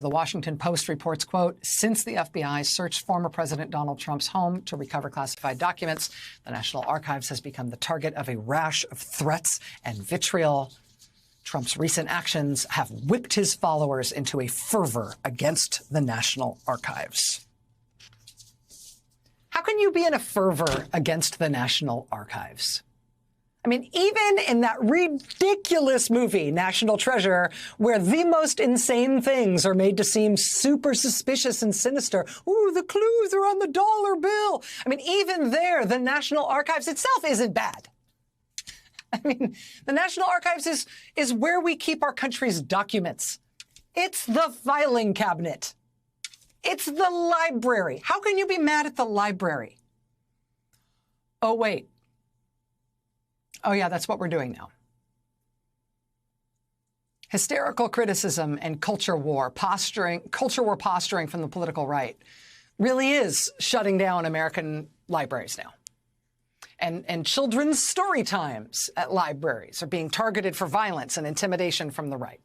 The Washington Post reports, quote, since the FBI searched former President Donald Trump's home to recover classified documents, the National Archives has become the target of a rash of threats and vitriol. Trump's recent actions have whipped his followers into a fervor against the National Archives. How can you be in a fervor against the National Archives? I mean, even in that ridiculous movie, National Treasure, where the most insane things are made to seem super suspicious and sinister. Ooh, the clues are on the dollar bill. I mean, even there, the National Archives itself isn't bad. I mean, the National Archives is where we keep our country's documents. It's the filing cabinet. It's the library. How can you be mad at the library? Oh, wait. Oh, yeah, that's what we're doing now. Hysterical criticism and culture war posturing from the political right really is shutting down American libraries now. And children's story times at libraries are being targeted for violence and intimidation from the right.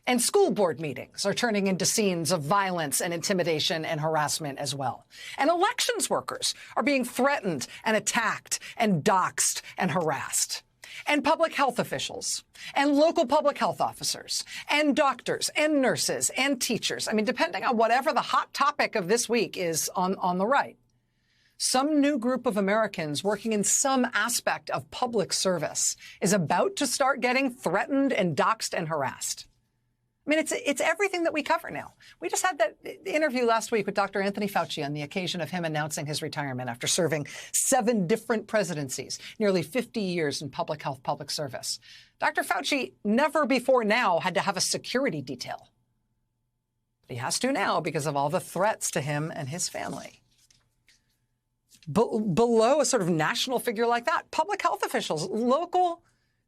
And school board meetings are turning into scenes of violence and intimidation and harassment as well. And elections workers are being threatened and attacked and doxxed and harassed. And public health officials and local public health officers and doctors and nurses and teachers. I mean, depending on whatever the hot topic of this week is on the right. Some new group of Americans working in some aspect of public service is about to start getting threatened and doxxed and harassed. I mean, it's everything that we cover now. We just had that interview last week with Dr. Anthony Fauci on the occasion of him announcing his retirement after serving 7 different presidencies, nearly 50 years in public health, public service. Dr. Fauci never before now had to have a security detail. But he has to now because of all the threats to him and his family. Below a sort of national figure like that, public health officials, local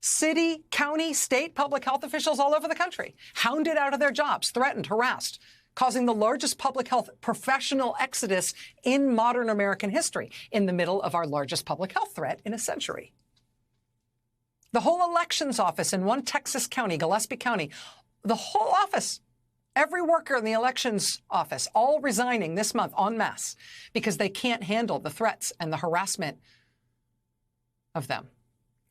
city, county, state public health officials all over the country, hounded out of their jobs, threatened, harassed, causing the largest public health professional exodus in modern American history, in the middle of our largest public health threat in a century. The whole elections office in one Texas county, Gillespie County, the whole office, every worker in the elections office, all resigning this month en masse because they can't handle the threats and the harassment of them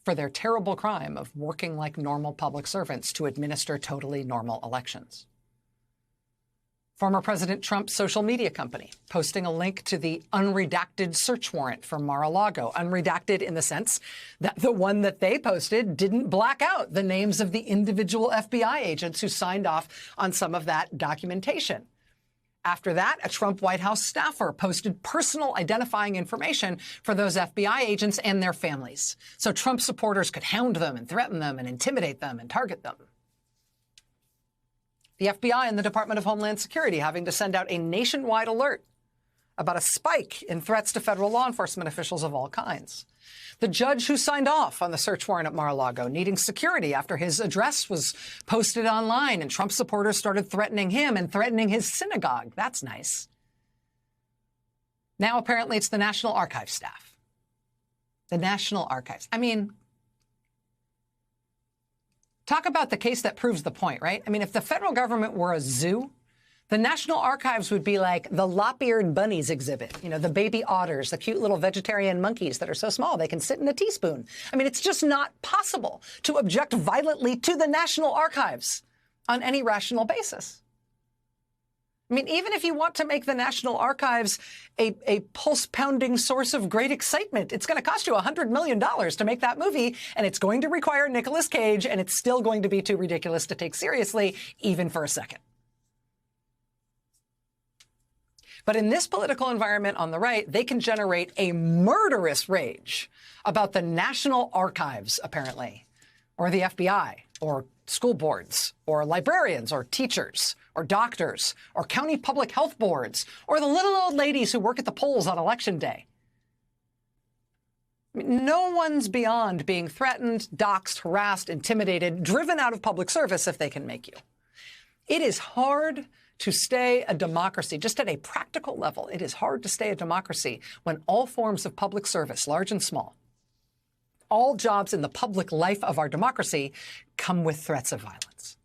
for their terrible crime of working like normal public servants to administer totally normal elections. Former President Trump's social media company posting a link to the unredacted search warrant for Mar-a-Lago. Unredacted in the sense that the one that they posted didn't black out the names of the individual FBI agents who signed off on some of that documentation. After that, a Trump White House staffer posted personal identifying information for those FBI agents and their families, so Trump supporters could hound them and threaten them and intimidate them and target them. The FBI and the Department of Homeland Security having to send out a nationwide alert about a spike in threats to federal law enforcement officials of all kinds. The judge who signed off on the search warrant at Mar-a-Lago needing security after his address was posted online and Trump supporters started threatening him and threatening his synagogue. That's nice. Now, apparently, it's the National Archives staff. The National Archives. I mean, talk about the case that proves the point, right? I mean, if the federal government were a zoo, the National Archives would be like the lop-eared bunnies exhibit, you know, the baby otters, the cute little vegetarian monkeys that are so small they can sit in a teaspoon. I mean, it's just not possible to object violently to the National Archives on any rational basis. I mean, even if you want to make the National Archives a pulse-pounding source of great excitement, it's going to cost you $100 million to make that movie, and it's going to require Nicolas Cage, and it's still going to be too ridiculous to take seriously, even for a second. But in this political environment on the right, they can generate a murderous rage about the National Archives, apparently, or the FBI, or school boards, or librarians, or teachers, or doctors, or county public health boards, or the little old ladies who work at the polls on Election Day. I mean, no one's beyond being threatened, doxxed, harassed, intimidated, driven out of public service if they can make you. It is hard to stay a democracy, just at a practical level. It is hard to stay a democracy when all forms of public service, large and small, all jobs in the public life of our democracy come with threats of violence.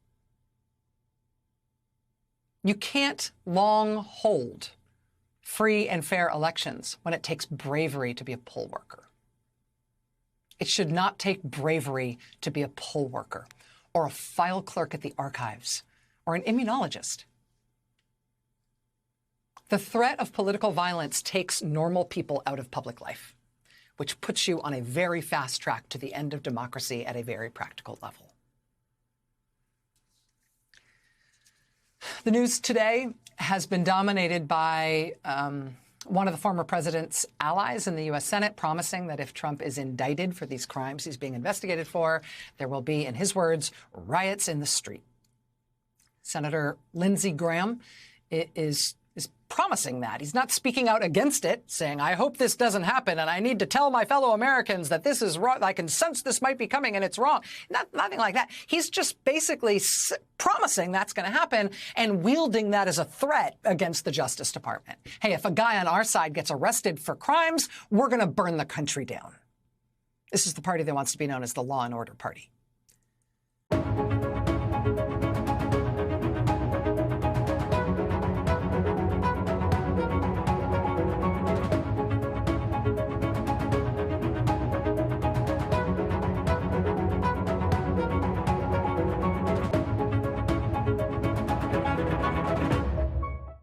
You can't long hold free and fair elections when it takes bravery to be a poll worker. It should not take bravery to be a poll worker or a file clerk at the archives or an immunologist. The threat of political violence takes normal people out of public life, which puts you on a very fast track to the end of democracy at a very practical level. The news today has been dominated by one of the former president's allies in the U.S. Senate promising that if Trump is indicted for these crimes he's being investigated for, there will be, in his words, riots in the street. Senator Lindsey Graham is promising that. He's not speaking out against it, saying, I hope this doesn't happen, and I need to tell my fellow Americans that this is wrong. I can sense this might be coming, and it's wrong. Nothing like that. He's just basically promising that's going to happen and wielding that as a threat against the Justice Department. Hey, if a guy on our side gets arrested for crimes, we're going to burn the country down. This is the party that wants to be known as the Law and Order Party.